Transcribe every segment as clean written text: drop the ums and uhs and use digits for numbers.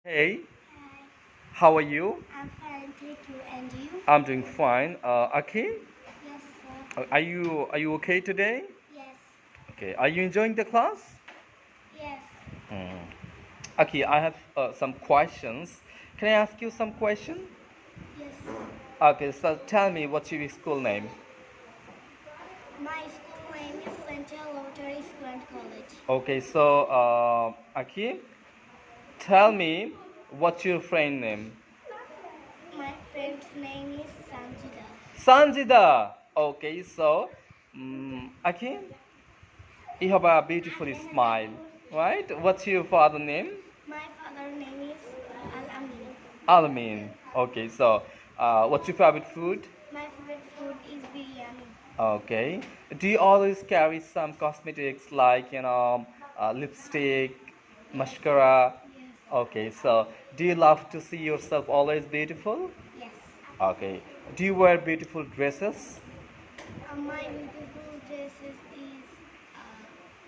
Hey, Hi, how are you? I'm fine, thank you. And you? I'm doing fine. Aki, Yes, sir. are you okay today? Yes, Okay. Are you enjoying the class? yes, Hmm. Aki, I have some questions. Can I ask you some question? yes. Okay. So tell me what's your school name? My school name is Central Laboratory Fluent College. Okay. So Aki, tell me what's your friend name? My friend's name is Sanjida. Sanjida. Okay. So Aki, you have a beautiful smile, right? What's your father name? My father's name is Al Amin. Alamin. Okay, so what's your favorite food? My favorite food is biryani. Okay. Do you always carry some cosmetics like, lipstick, Yes, mascara? yes, Okay, so do you love to see yourself always beautiful? yes. Okay. Do you wear beautiful dresses? My beautiful dresses is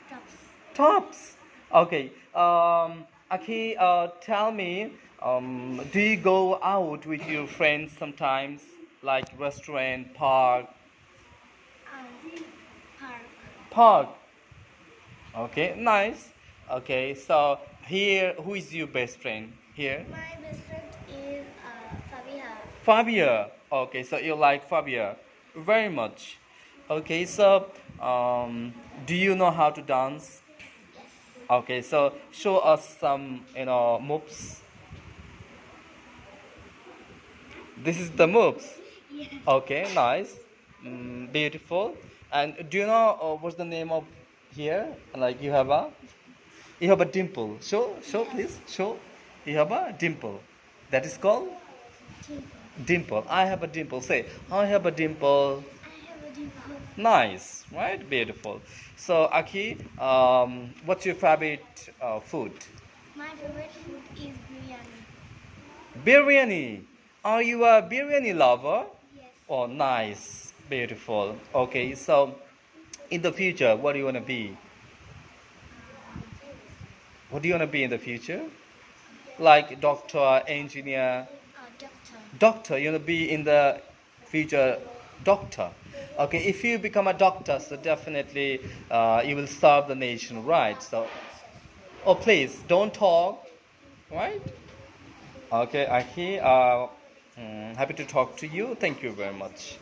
tops. Tops. Okay. Aki, tell me, do you go out with your friends sometimes, like restaurant, park? Um, Park. Park. Okay, nice. Okay, so here, who is your best friend here? My best friend is Fabiha. Fabia. Okay, so you like Fabia very much. Okay, so do you know how to dance? Yes. Okay, so show us some, moves. This is the moves. Yes. Okay, nice, beautiful. And do you know what's the name of here? Like you have a dimple. Show, Yes. please. Show. You have a dimple. That is called Dimple. dimple. I have a dimple. Say, I have a dimple. I have a dimple. Nice, right? Beautiful. So, Aki, what's your favorite food? My favorite food is biryani. Biryani. Are you a biryani lover? Yes. Oh, nice. Beautiful. Okay, so in the future, what do you want to be? Um, What do you want to be in the future? Like doctor, engineer, Doctor. doctor. You want to be in the future doctor. Okay, if you become a doctor, so definitely you will serve the nation, right? So, oh, please don't talk, right? Okay, Aki, happy to talk to you. Thank you very much.